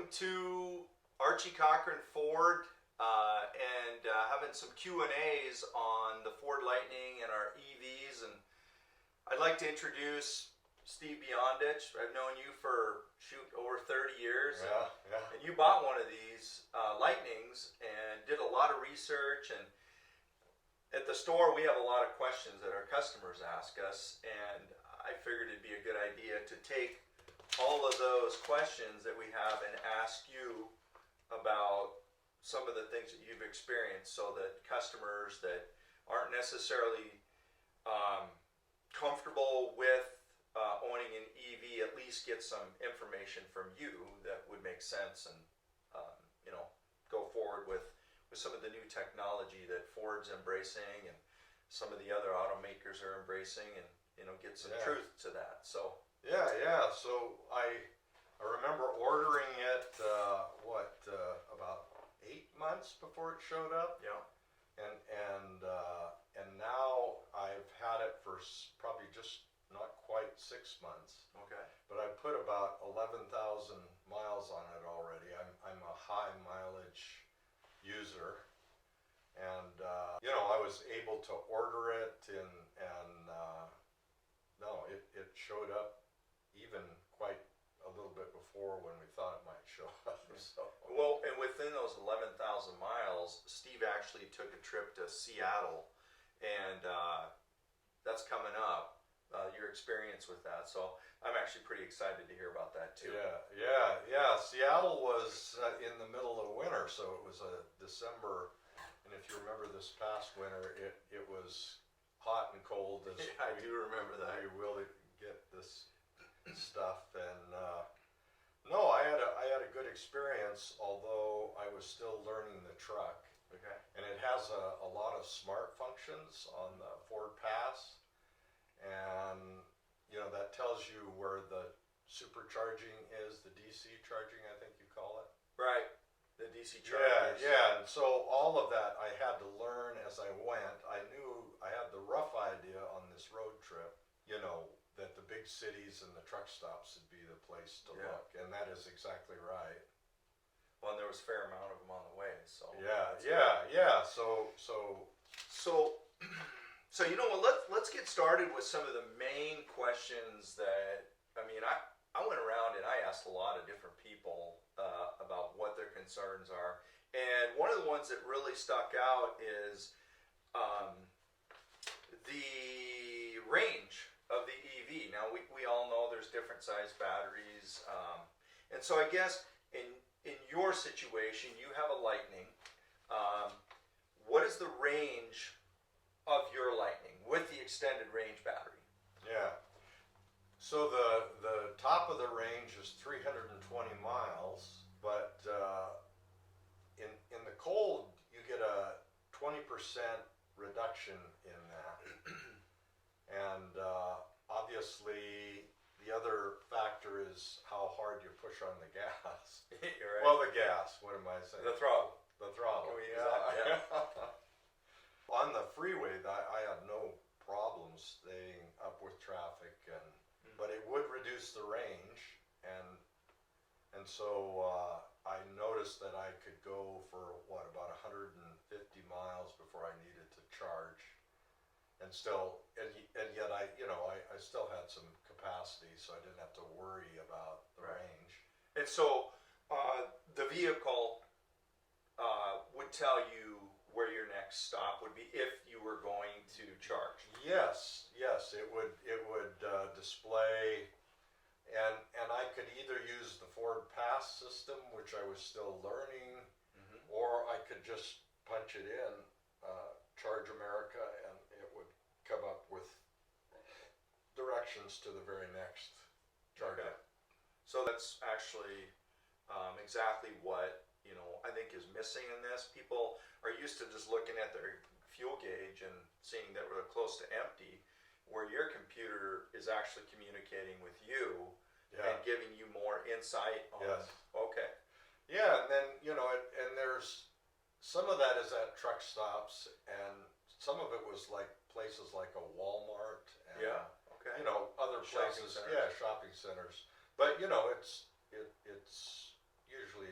welcome to Archie Cochrane Ford and having some Q&As on the Ford Lightning and our EVs. And I'd like to introduce Steve Biondich. I've known you for, over 30 years. And you bought one of these Lightnings and did a lot of research. And at the store, we have a lot of questions that our customers ask us. And I figured it'd be a good idea to take all of those questions that we have and ask you about some of the things that you've experienced, so that customers that aren't necessarily comfortable with owning an EV at least get some information from you that would make sense, and go forward with some of the new technology that Ford's embracing and some of the other automakers are embracing, and get some truth to that. So So I remember ordering it about 8 months before it showed up. And now I've had it for probably just not quite 6 months. Okay. But I put about 11,000 miles on it already. I'm a high mileage user, and I was able to order it it showed up even quite a little bit before when we thought it might show up. So. Well, and within those 11,000 miles, Steve actually took a trip to Seattle, and that's coming up, your experience with that. So I'm actually pretty excited to hear about that too. Yeah. Seattle was in the middle of winter, so it was a December, and if you remember this past winter, it was hot and cold. I do remember that. We will get this stuff, and no, I had a good experience, although I was still learning the truck. Okay. And it has a lot of smart functions on the Ford Pass, and that tells you where the supercharging is, the DC charging, I think you call it. Right. The DC chargers. Yeah. And so all of that I had to learn as I went. I knew I had the rough idea on this road trip, that the big cities and the truck stops would be the place to look, and that is exactly right. Well, and there was a fair amount of them on the way, so. Yeah. So let's get started with some of the main questions that, I went around and I asked a lot of different people about what their concerns are. And one of the ones that really stuck out is the range of the EV. Now, we all know there's different size batteries. And so I guess in your situation, you have a Lightning. What is the range of your Lightning with the extended range battery? Yeah. So the top of the range is 320 miles, but in the cold, you get a 20% reduction in that. And obviously, the other factor is how hard you push on the gas. Right. Well, the gas, what am I saying? The throttle. The throttle. Yeah. On the freeway, I had no problems staying up with traffic, but it would reduce the range, and so I noticed that I could go for about 150 miles before I needed to charge, and yet I still had some capacity, so I didn't have to worry about the range. And so the vehicle would tell you where your next stop would be if you were going to charge. Yes, it would display, and I could either use the Ford Pass system, which I was still learning, or I could just punch it in, Charge America, and it would come up with directions to the very next charger. Okay. So that's actually exactly what I think is missing in this. People are used to just looking at their fuel gauge and seeing that we're close to empty, where your computer is actually communicating with you and giving you more insight on. Yes. Okay. Yeah, and then and there's some of that is at truck stops, and some of it was like places like a Walmart and other Shopping places. centers. Yeah, shopping centers. But it's usually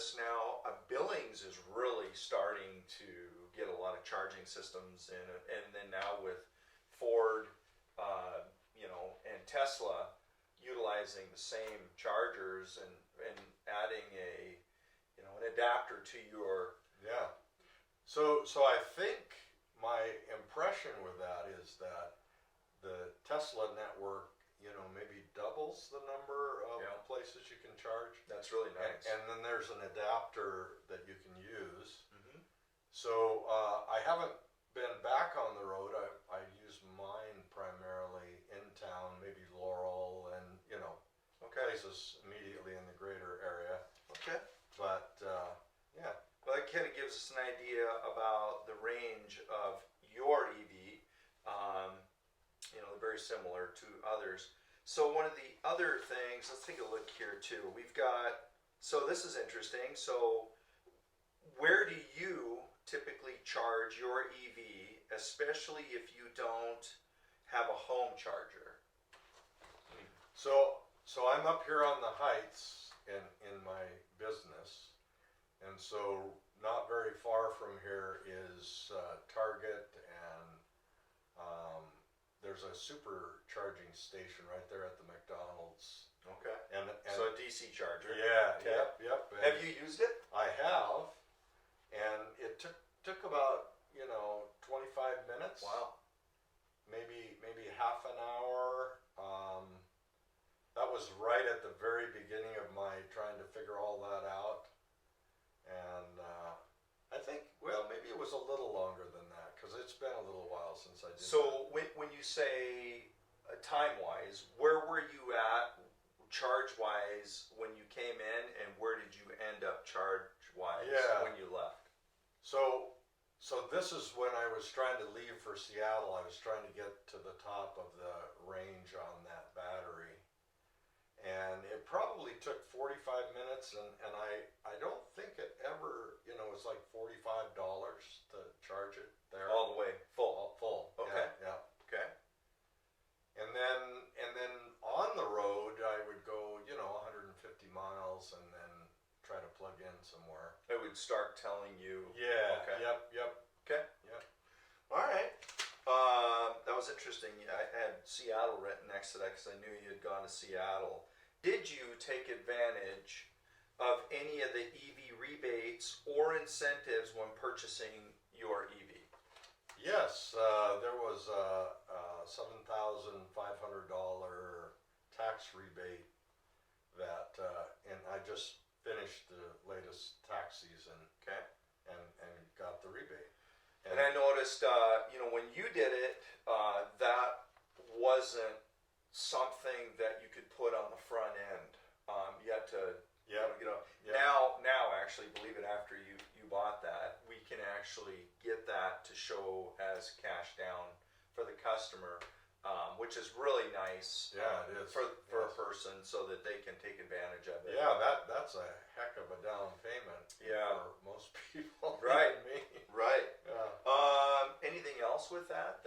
notice now, Billings is really starting to get a lot of charging systems in it, and then now with Ford, and Tesla utilizing the same chargers and adding an adapter to your. Yeah. So I think my impression with that is that the Tesla network, maybe doubles the number of places you can charge. That's really nice. And then there's an adapter that you can use. Mm-hmm. So I haven't been back on the road. I use mine primarily in town, maybe Laurel and, places immediately in the greater area. Okay. But, yeah. Well, that kind of gives us an idea about the range of your EV. Very similar to others. So one of the other things, let's take a look here too. So this is interesting. So where do you typically charge your EV, especially if you don't have a home charger? So I'm up here on the heights in my business, and so not very far from here is Target, and there's a supercharging station right there at the McDonald's. Okay. And so a DC charger. Yeah. Okay. Yep. Have you used it? I have, and it took about 25 minutes. Wow. Maybe half an hour. That was right at the very beginning of my trying to figure all that out, and I think maybe it was a little longer than that because it's been a little while since I did. So when you say time-wise, where were you at charge-wise when you came in, and where did you end up charge-wise when you left? So this is when I was trying to leave for Seattle. I was trying to get to the top of the range on that battery, and it probably took 45 minutes, and I don't think it ever, it's like $45 to charge it there. All the way full. Full. Okay. Yeah. Okay. And then on the road I would go, 150 miles and then try to plug in somewhere. It would start telling you. Yeah. Okay. Yep. Okay. Yep. All right. That was interesting. I had Seattle written next to that because I knew you had gone to Seattle. Did you take advantage of any of the EV rebates or incentives when purchasing your EV? Yes, there was a $7,500 tax rebate that, and I just finished the latest tax season. Okay. And got the rebate. And I noticed, when you did it, that wasn't something that you could put on the front end. You had to, Now, actually, believe it, after you bought that, we can actually get that to show as cash down for the customer, which is really nice. Yeah, it is. For a person, so that they can take advantage of it. Yeah, that's a heck of a down payment. Yeah. For most people. Right. Me. Right. Yeah. Anything else with that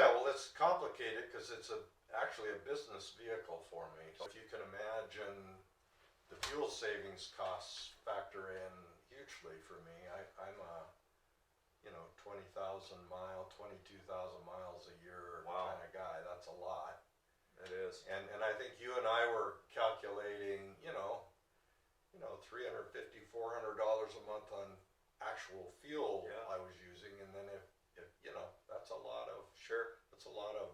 Well, it's complicated because it's actually a business vehicle for me. If you can imagine, the fuel savings costs factor in hugely for me. I'm a 20,000 mile, 22,000 miles a year kind of guy. That's a lot. It is. And I think you and I were calculating, $350, $400 a month on actual fuel I was using, and then if that's a lot of that's a lot of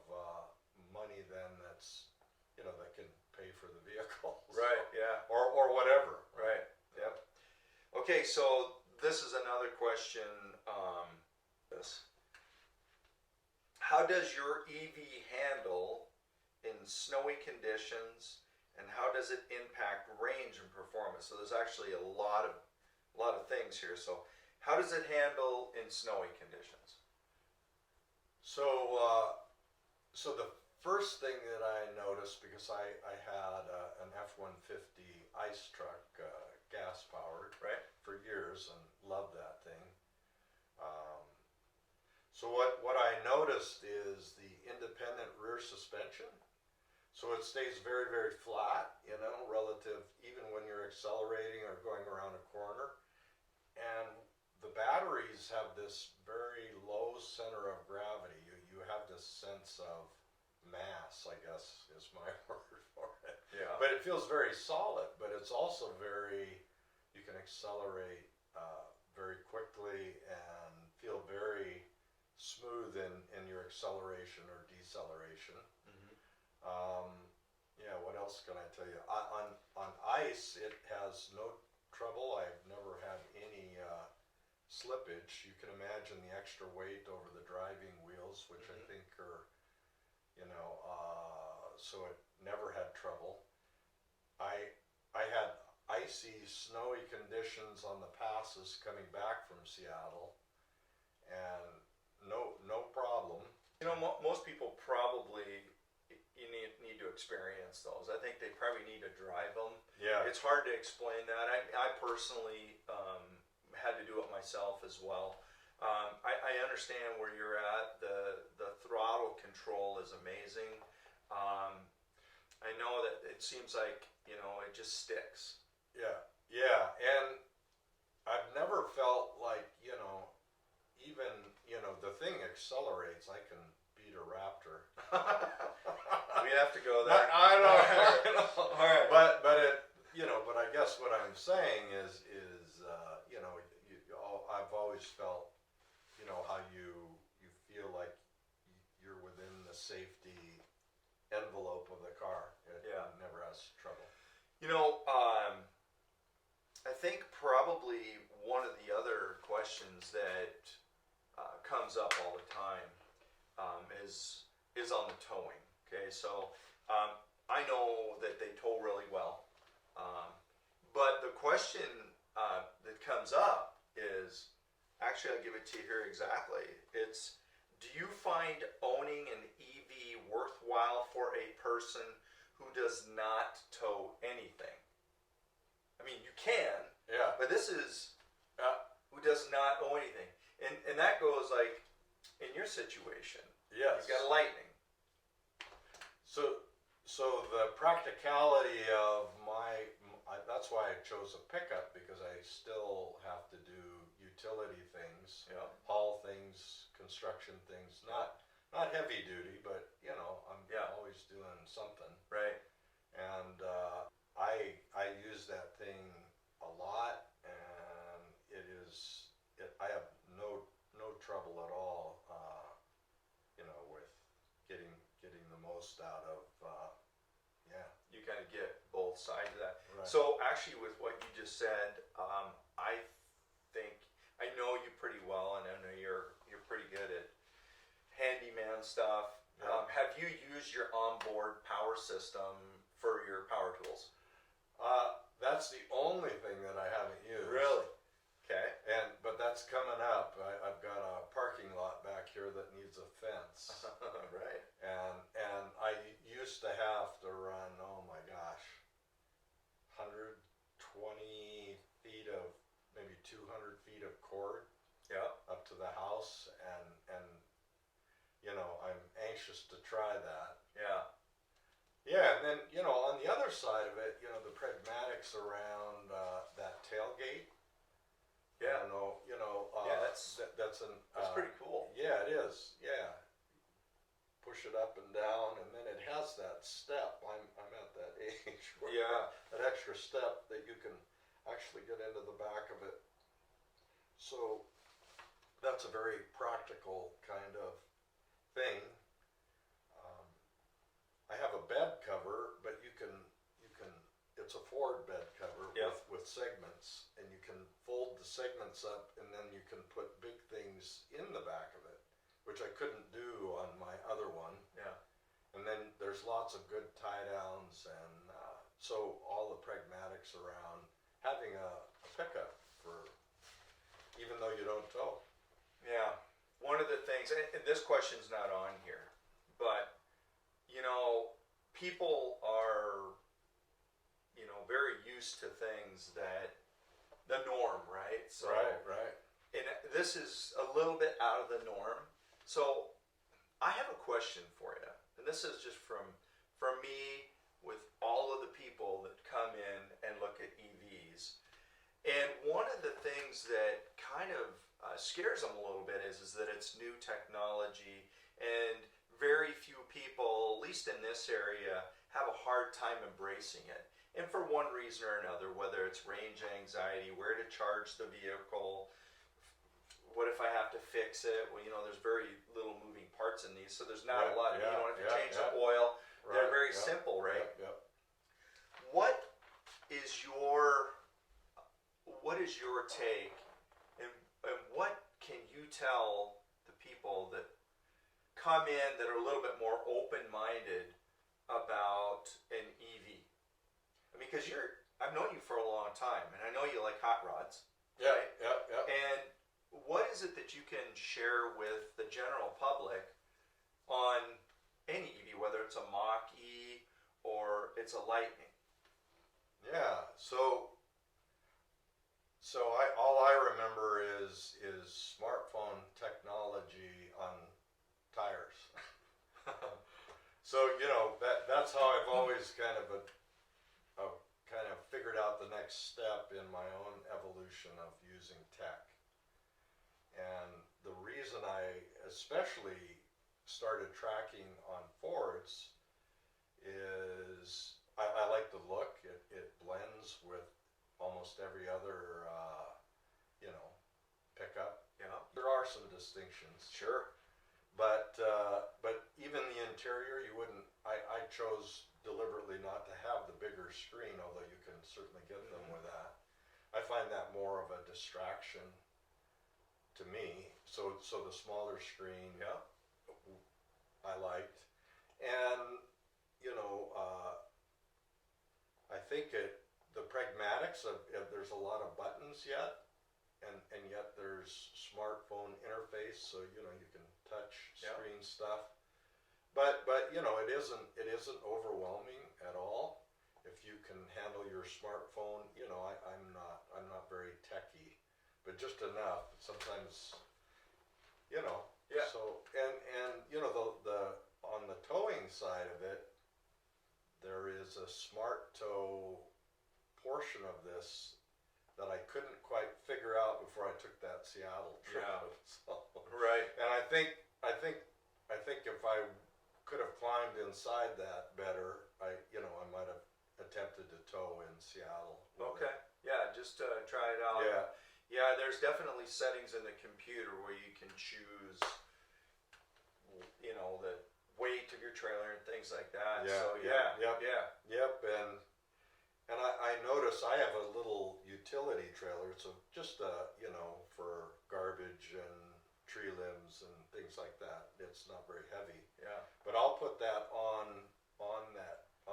money then that's that can pay for the vehicle. Right. Yeah. Or whatever. Right. Yep. Okay. So this is another question. How does your EV handle in snowy conditions, and how does it impact range and performance? So there's actually a lot of things here. So how does it handle in snowy conditions? So the first thing that I noticed, because I had an F-150 ice truck, gas powered, right, for years and loved that thing. So what I noticed is the independent rear suspension. So it stays very, very flat, you know, relative, even when you're accelerating or going around a corner. And the batteries have this very low center of gravity. You have this sense of mass, I guess is my word for it. Yeah. But it feels very solid, but it's also you can accelerate very quickly and feel very smooth in your acceleration or deceleration. Yeah, what else can I tell you? On ice, it has no trouble. I've never had any slippage. You can imagine the extra weight over the driving wheels, which I think are, you know, so it never had trouble. I had icy, snowy conditions on the passes coming back from Seattle, and no problem. You know, most people probably you need to experience those. I think they probably need to drive them. Yeah. It's hard to explain that. I personally had to do it myself as well. I understand where you're at. The throttle control is amazing. I know that it seems like, you know, it just sticks. Yeah, and I've never felt like, you know, even, you know, the thing accelerates. I can beat a Raptor. We have to go there. I know. All right. But it, you know, but I guess what I'm saying is you know, I've always felt, you know, how you feel like you're within the safety envelope of the car. It never has trouble. You know, I think probably one of the other questions that comes up all the time is on the towing. Okay, so I know that they tow really well, but the question that comes up is, actually I'll give it to you here exactly. It's, do you find owning an EV worthwhile for a person who does not tow anything? I mean, you can, but this is who does not own anything, and that goes like in your situation. Yes. You've got a Lightning. So the practicality of that's why I chose a pickup, because I still have to do utility things, haul things, construction things, not heavy duty, but you know, I'm always doing something. Right. And I use that thing a lot, and I have no trouble at all, you know, with getting the most out of. You kind of get both sides of that. Right. So actually, with what you just said, I think I know you pretty well, and I know you're pretty good at handyman stuff. Yeah. Have you used your onboard power system for your power tools? That's the only thing that I haven't used. Really? Okay. But that's coming up. I've got a parking lot back here that needs a fence. Right. And I used to have to run, oh my gosh, 120 feet of, maybe 200 feet of cord up to the house, and you know, I'm anxious to try that. Yeah, and then, you know, on the other side of it, you know, the pragmatics around that tailgate. Yeah. You know, that's pretty cool. Yeah, it is. Yeah. Push it up and down, and then it has that step. I'm at that age where that extra step that you can actually get into the back of it. So that's a very practical kind of thing. I have a bed cover, but you can it's a Ford bed cover with segments, and you can fold the segments up, and then you can put big things in the back of it, which I couldn't do on my other one. And then there's lots of good tie downs, and so all the pragmatics around having a pickup for, even though you don't tow. Yeah. One of the things, and this question's not on here, but you know, people are, you know, very used to things that the norm, right? So, Right. And this is a little bit out of the norm. So I have a question for you, and this is just from for me with all of the people that come in and look at EVs. And one of the things that kind of scares them a little bit is that it's new technology, and very few people, at least in this area, have a hard time embracing it. And for one reason or another, whether it's range anxiety, where to charge the vehicle, what if I have to fix it? Well, there's very little moving parts in these, so there's not a lot of, you don't have to change the oil. They're very simple, right? What is your take, and what can you tell the people that come in that are a little bit more open-minded about an EV? I mean, because I've known you for a long time, and I know you like hot rods. Right? And what is it that you can share with the general public on any EV, whether it's a Mach-E or it's a Lightning? Yeah, so all I remember is smartphone technology on tires. So that's how I've always kind of figured out the next step in my own evolution of using tech. And the reason I especially started tracking on Fords is I like the look. It blends with almost every other pickup. Yeah. There are some distinctions. Sure. But even the interior, you wouldn't. I chose deliberately not to have the bigger screen, although you can certainly get them with that. I find that more of a distraction to me. So the smaller screen, I liked, and I think the pragmatics of there's a lot of buttons yet. And yet there's smartphone interface, so you can touch screen stuff. But it isn't overwhelming at all. If you can handle your smartphone, I'm not very techy, but just enough. Sometimes, So and the on the towing side of it, there is a smart tow portion of this that I couldn't quite figure out before I took that Seattle trip. Yeah. So, Right. and I think if I could have climbed inside that better, I might have attempted to tow in Seattle. Okay. Yeah, just try it out. Yeah. Yeah, there's definitely settings in the computer where you can choose, the weight of your trailer and things like that. Yeah, So Yep, and I notice I have a little utility trailer. It's just for garbage and tree limbs and things like that. It's not very heavy. Yeah. But I'll put that on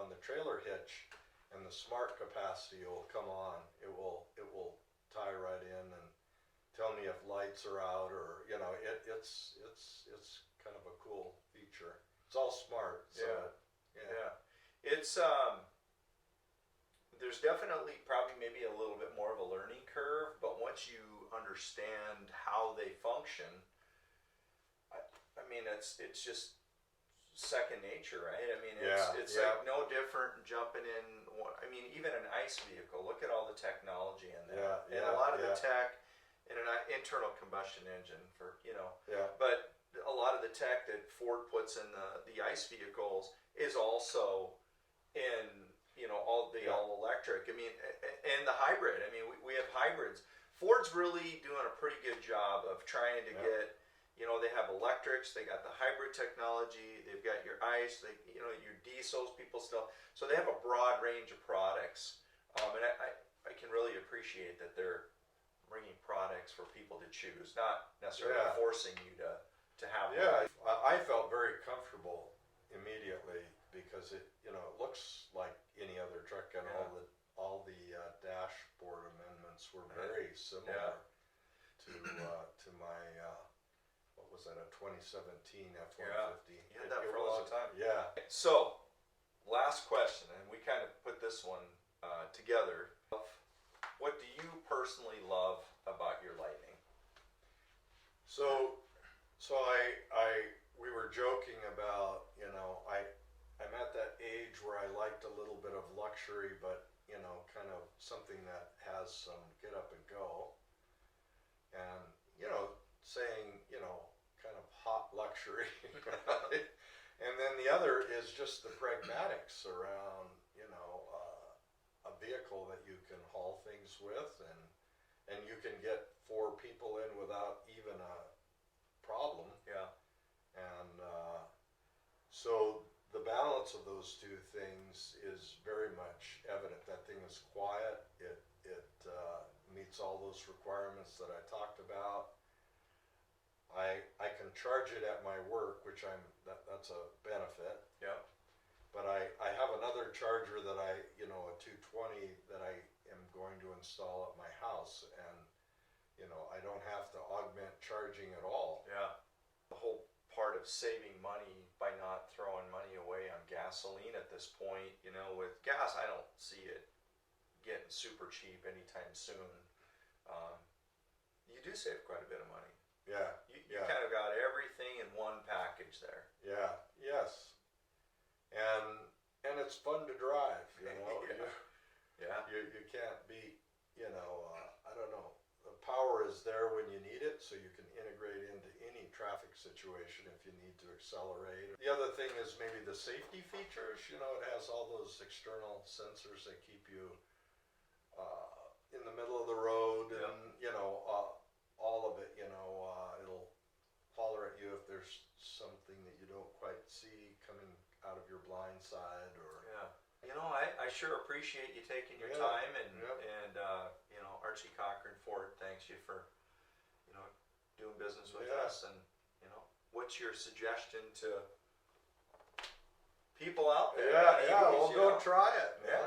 the trailer hitch, and the smart capacity will come on. It will tie right in and tell me if lights are out, or it's kind of a cool feature. It's all smart. So Yeah. It's there's definitely probably maybe a little bit more of a learning curve, but once you understand how they function, I mean it's just second nature, right? I mean it's like no different than jumping in. I mean, even an ICE vehicle. Look at all the technology in there, and a lot of the tech in an internal combustion engine But a lot of the tech that Ford puts in the ICE vehicles is also in all electric. I mean, and the hybrid. I mean, we have hybrids. Ford's really doing a pretty good job of trying to get. They have electrics. They got the hybrid technology. They've got your ICE. Your diesels. People still. So they have a broad range of products. And I can really appreciate that they're bringing products for people to choose, not necessarily forcing you to have one. Yeah, I felt very comfortable immediately because it looks like any other truck, and all the dashboard amendments were very similar to my what was that, a 2017 F-150. You had that for a long time. Yeah. So, last question, and we kind of put this one together. What do you personally love about your Lightning? So we were joking about, I'm at that age where I liked a little bit of luxury, but you know, kind of something that has some get up and go. And you know, saying, you know, kind of hot luxury. And then the other is just the pragmatics around, you know, a vehicle that you can haul things with, and you can get 4 people in without even a problem. Yeah. And so the balance of those two things is very much evident. That thing is quiet. It meets all those requirements that I talked about. I can charge it at my work, which that's a benefit. Yeah. But I have another charger that you know, a 220 that I am going to install at my house, and you know, I don't have to augment charging at all. Yeah. The whole part of saving money by not throwing money away on gasoline at this point, you know, with gas, I don't see it getting super cheap anytime soon. You do save quite a bit of money. Yeah. You kind of got everything in one package there. Yeah. Yes. And it's fun to drive, you know. Yeah. You can't beat, you know, I don't know. The power is there when you need it, so you can integrate into any traffic situation if you need to accelerate. The other thing is maybe the safety features. You know, it has all those external sensors that keep you in the middle of the road, and you know, all of it. You know, it'll holler at you if there's something that you don't quite see coming out of your blind side, or You know, I sure appreciate you taking your time, and you know, Archie Cochrane Ford thanks you for, you know, doing business with us. And you know, what's your suggestion to people out there? Yeah, well, you go know? try it, man.